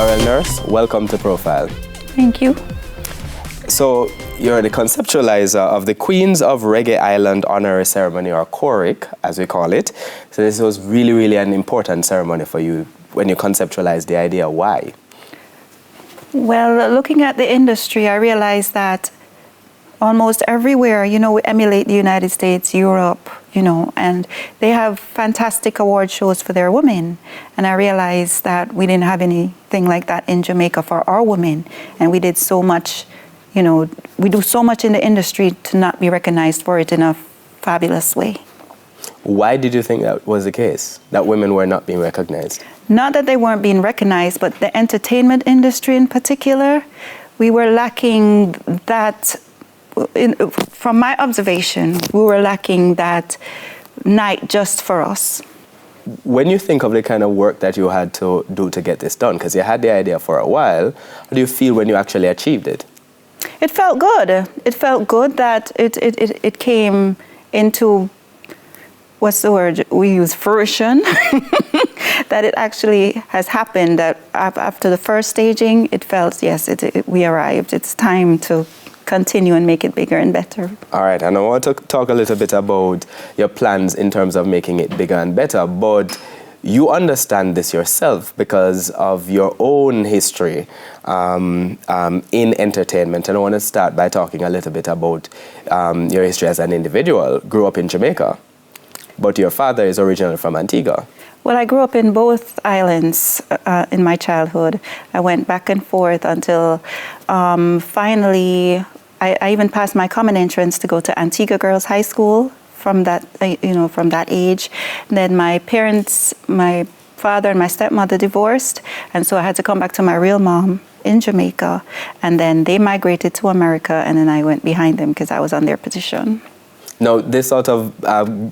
Laurell Nurse, welcome to Profile. Thank you. So you're the conceptualizer of the Queens of Reggae Island Honorary Ceremony, or QORIHC, as we call it. So this was really, really an important ceremony for you when you conceptualized the idea. Why? Well, looking at the industry, I realized that almost everywhere, we emulate the United States, Europe, and they have fantastic award shows for their women. And I realized that we didn't have anything like that in Jamaica for our women. And we did so much, we do so much in the industry to not be recognized for it in a fabulous way. Why did you think that was the case, that women were not being recognized? Not that they weren't being recognized, but the entertainment industry in particular, we were lacking that. From my observation, we were lacking that night just for us. When you think of the kind of work that you had to do to get this done, because you had the idea for a while, how do you feel when you actually achieved it? It felt good. It felt good that it came into, what's the word we use, fruition, that it actually has happened, that after the first staging, it felt, yes, we arrived. It's time to continue and make it bigger and better. All right, and I want to talk a little bit about your plans in terms of making it bigger and better, but you understand this yourself because of your own history in entertainment. And I want to start by talking a little bit about your history as an individual. Grew up in Jamaica, but your father is originally from Antigua. Well, I grew up in both islands in my childhood. I went back and forth until finally I even passed my common entrance to go to Antigua Girls High School from that, from that age. And then my parents, my father and my stepmother divorced, and so I had to come back to my real mom in Jamaica. And then they migrated to America, and then I went behind them because I was on their position. Now, this sort of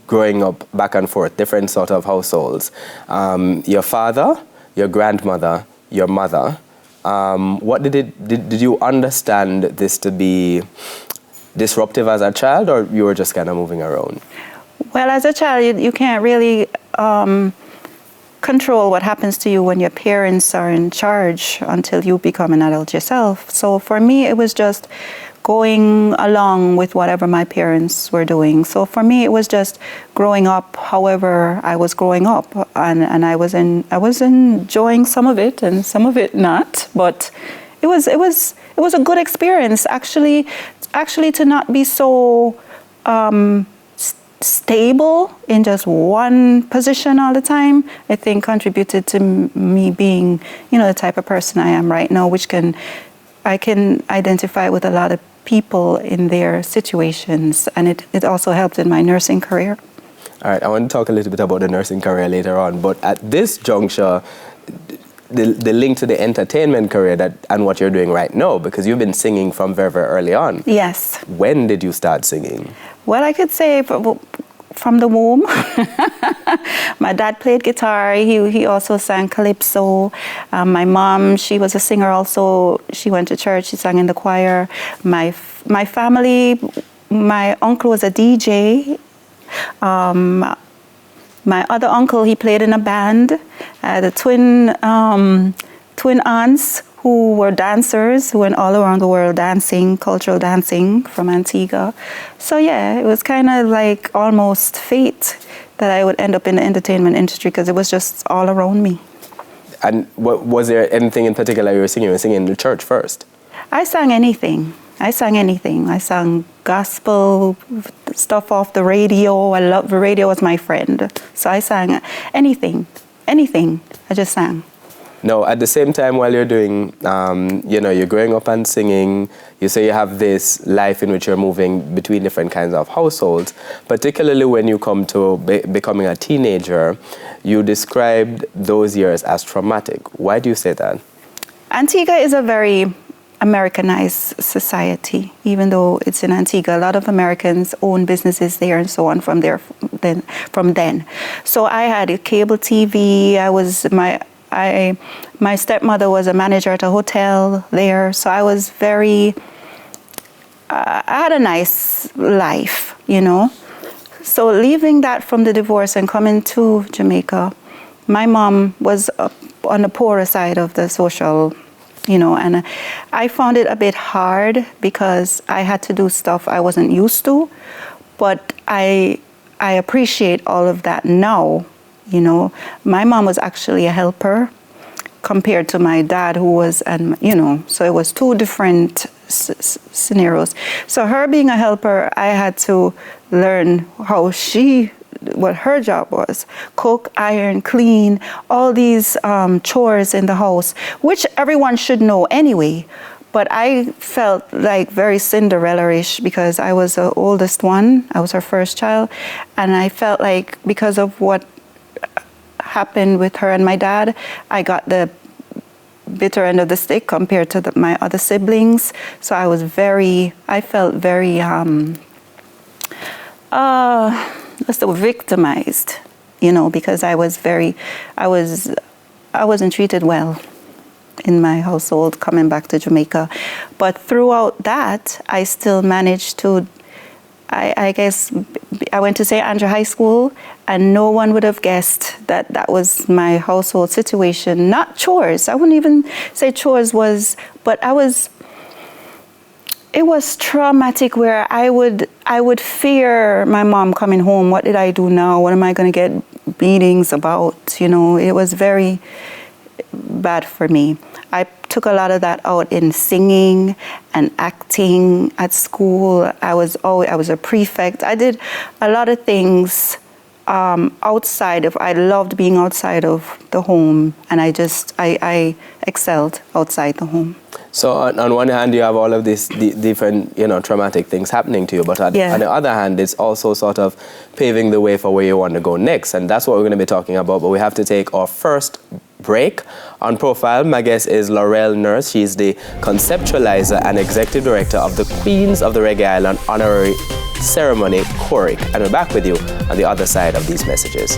growing up back and forth, different sort of households, your father, your grandmother, your mother, what did you understand this to be disruptive as a child, or you were just kind of moving around? Well, as a child, you can't really control what happens to you when your parents are in charge until you become an adult yourself. So for me, it was just going along with whatever my parents were doing. So for me, it was just growing up however I was growing up, and I was enjoying some of it and some of it not. But it was a good experience actually to not be so stable in just one position all the time. I think contributed to me being the type of person I am right now, I can identify with a lot of people in their situations, and it also helped in my nursing career. All right, I want to talk a little bit about the nursing career later on, but at this juncture, the link to the entertainment career and what you're doing right now, because you've been singing from very, very early on. Yes. When did you start singing? Well, I could say from the womb. My dad played guitar. He also sang calypso. My mom, she was a singer also. She went to church. She sang in the choir. My family, my uncle was a DJ. My other uncle, he played in a band. The twin aunts who were dancers, who went all around the world dancing, cultural dancing from Antigua. So yeah, it was kind of like almost fate that I would end up in the entertainment industry because it was just all around me. And was there anything in particular you were singing? You were singing in the church first? I sang anything. I sang gospel stuff off the radio. The radio was my friend. So I sang anything. I just sang. No, at the same time, while you're doing, you're growing up and singing, you say you have this life in which you're moving between different kinds of households, particularly when you come to becoming a teenager, you described those years as traumatic. Why do you say that? Antigua is a very Americanized society, even though it's in Antigua. A lot of Americans own businesses there and so on from then. So I had a cable TV. My stepmother was a manager at a hotel there, so I was I had a nice life, So leaving that from the divorce and coming to Jamaica, my mom was on the poorer side of the social, and I found it a bit hard because I had to do stuff I wasn't used to, but I appreciate all of that now. My mom was actually a helper compared to my dad, who was, so it was two different scenarios. So her being a helper, I had to learn what her job was: cook, iron, clean, all these chores in the house, which everyone should know anyway. But I felt like very Cinderella-ish because I was the oldest one. I was her first child. And I felt like because of what happened with her and my dad, I got the bitter end of the stick compared to my other siblings. So I felt very, victimized, because I wasn't treated well in my household coming back to Jamaica. But throughout that, I still managed to, I guess, I went to St. Andrew High School, and no one would have guessed that was my household situation. Not chores. I wouldn't even say chores but it was traumatic where I would fear my mom coming home. What did I do now? What am I going to get beatings about? It was very bad for me. I took a lot of that out in singing and acting at school. I was a prefect. I did a lot of things I loved being outside of the home, and I excelled outside the home. So on one hand, you have all of these different, traumatic things happening to you, but on the other hand, it's also sort of paving the way for where you want to go next, and that's what we're going to be talking about. But we have to take our first break. On Profile, my guest is Laurell Nurse. She's the conceptualizer and executive director of the Queens of the Reggae Island Honorary Ceremony, QORIHC. And we're back with you on the other side of these messages.